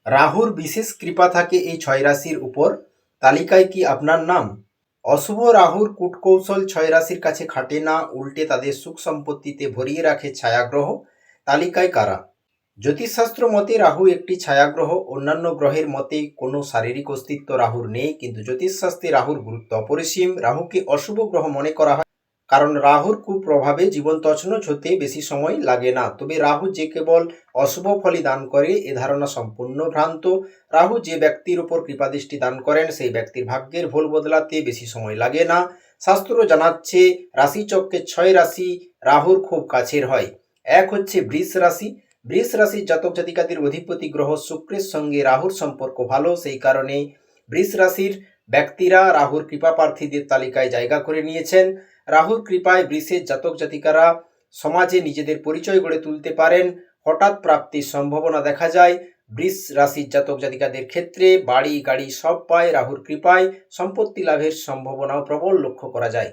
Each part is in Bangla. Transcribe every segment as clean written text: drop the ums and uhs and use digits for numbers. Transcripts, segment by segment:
রাহুর বিশেষ কৃপা থাকে এই ছয় রাশির উপর। তালিকায় কি আপনার নাম? অশুভ রাহুর কূটকৌশল ছয় রাশির কাছে খাটে না, উল্টে তাদের সুখ সম্পত্তিতে ভরিয়ে রাখে ছায়াগ্রহ। তালিকায় কারা? জ্যোতিষশাস্ত্র মতে রাহু একটি ছায়াগ্রহ। অন্যান্য গ্রহের মতে কোনো শারীরিক অস্তিত্ব রাহুর নেই, কিন্তু জ্যোতিষশাস্ত্রে রাহুর গুরুত্ব অপরিসীম। রাহুকে অশুভ গ্রহ মনে করা হয় কারণ রাহুর কুপ্রভাবে জীবন তছনছ হতে বেশি সময় লাগে না। তবে রাহু যে কেবল অশুভ ফলই দান করে এ ধারণা সম্পূর্ণ ভ্রান্ত। রাহু যে ব্যক্তির উপর কৃপাদৃষ্টি দান করেন সেই ব্যক্তির ভাগ্যের ভুল বদলাতে বেশি সময় লাগে না। শাস্ত্র জানাচ্ছে রাশিচক্রের ছয় রাশি রাহুর খুব কাছের হয়। এক হচ্ছে বৃষ রাশি। বৃষ রাশির জাতক জাতিকাদের অধিপতি গ্রহ শুক্রের সঙ্গে রাহুর সম্পর্ক ভালো, সেই কারণে বৃষ রাশির ব্যক্তিরা রাহুর কৃপা প্রার্থীদের তালিকায় জায়গা করে নিয়েছেন। রাহুর কৃপায় বৃষের জাতক জাতিকারা সমাজে নিজেদের পরিচয় গড়ে তুলতে পারেন। হঠাৎ প্রাপ্তির সম্ভাবনা দেখা যায়। বৃষ রাশির জাতক জাতিকাদের ক্ষেত্রে বাড়ি গাড়ি সব পায় রাহুর কৃপায়। সম্পত্তি লাভের সম্ভাবনাও প্রবল লক্ষ্য করা যায়।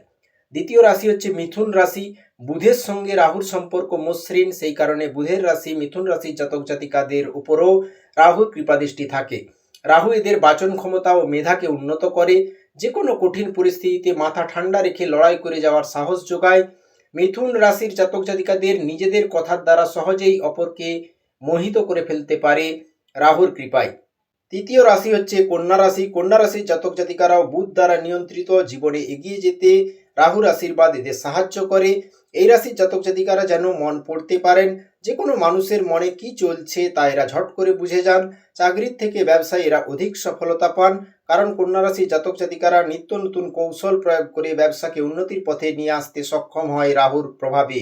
দ্বিতীয় রাশি হচ্ছে মিথুন রাশি। বুধের সঙ্গে রাহুর সম্পর্ক মসৃণ, সেই কারণে বুধের রাশি মিথুন রাশির জাতক জাতিকাদের উপরও রাহুর কৃপাদৃষ্টি থাকে। রাহু এদের বাচন ক্ষমতা ও মেধাকে উন্নত করে। যে কোনো কঠিন পরিস্থিতিতে মাথা ঠান্ডা রেখে লড়াই করে যাওয়ার সাহস যোগায়। মিথুন রাশির জাতক জাতিকাদের নিজেদের কথার দ্বারা সহজেই অপরকে মোহিত করে ফেলতে পারে রাহুর কৃপায়। তৃতীয় রাশি হচ্ছে কন্যা রাশি। কন্যা রাশির জাতক জাতিকারাও বুধ দ্বারা নিয়ন্ত্রিত। জীবনে এগিয়ে যেতে রাহুর আশীর্বাদ এদের সাহায্য করে। এই রাশির জাতক জাতিকারা যেন মন পড়তে পারেন। যে কোনো মানুষের মনে কি চলছে তা এরা ঝট করে বুঝে যান। চাকরির থেকে ব্যবসায় এরা অধিক সফলতা পান, কারণ কন্যা রাশির জাতক জাতিকারা নিত্য নতুন কৌশল প্রয়োগ করে ব্যবসাকে উন্নতির পথে নিয়ে আসতে সক্ষম হয় রাহুর প্রভাবে।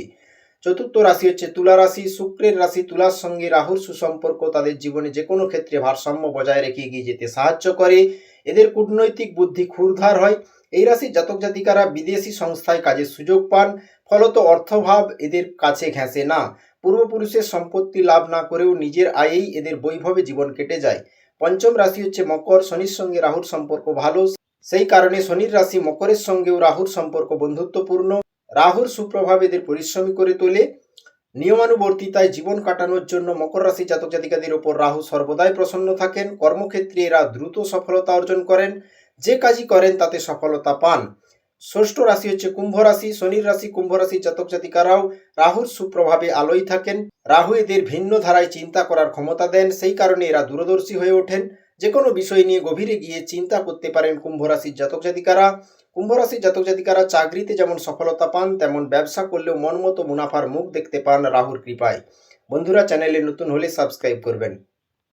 চতুর্থ রাশি হচ্ছে তুলা রাশি। শুক্রের রাশি তুলার সঙ্গে রাহুর সুসম্পর্ক তাদের জীবনে যে কোনো ক্ষেত্রে ভারসাম্য বজায় রেখে এগিয়ে যেতে সাহায্য করে। এদের কূটনৈতিক বুদ্ধি ক্ষুরধার হয়। এই রাশির জাতক জাতিকারা বিদেশি সংস্থায় কাজের সুযোগ পান, ফলত অর্থভাব এদের কাছে ঘেঁষে না। পূর্বপুরুষের সম্পত্তি লাভ না করেও নিজের আয়েই এদের বৈভবে জীবন কেটে যায়। পঞ্চম রাশি হচ্ছে মকর। শনির সঙ্গে রাহুর সম্পর্ক ভালো, সেই কারণে শনির রাশি মকরের সঙ্গেও রাহুর সম্পর্ক বন্ধুত্বপূর্ণ। রাহুর সুপ্রভাব এদের পরিশ্রমী করে তোলে। নিয়মানুবর্তিতায় জীবন কাটানোর জন্য মকর রাশি জাতক জাতিকাদের ওপর রাহু সর্বদাই প্রসন্ন থাকেন। কর্মক্ষেত্রে এরা দ্রুত সফলতা অর্জন করেন। যে কাজই করেন তাতে সফলতা পান। ষষ্ঠ রাশি হচ্ছে কুম্ভ রাশি। শনির রাশি কুম্ভ রাশির জাতক জাতিকারাও রাহুর সুপ্রভাবে আলোয় থাকেন। রাহু এদের ভিন্ন ধারায় চিন্তা করার ক্ষমতা দেন, সেই কারণে এরা দূরদর্শী হয়ে ওঠেন। যে কোনো বিষয় নিয়ে গভীরে গিয়ে চিন্তা করতে পারেন কুম্ভ রাশির জাতক জাতিকারা। কুম্ভ রাশির জাতক জাতিকারা চাকরিতে যেমন সফলতা পান, তেমন ব্যবসা করলেও মনমতো মুনাফার মুখ দেখতে পান রাহুর কৃপায়। বন্ধুরা, চ্যানেলে নতুন হলে সাবস্ক্রাইব করবেন।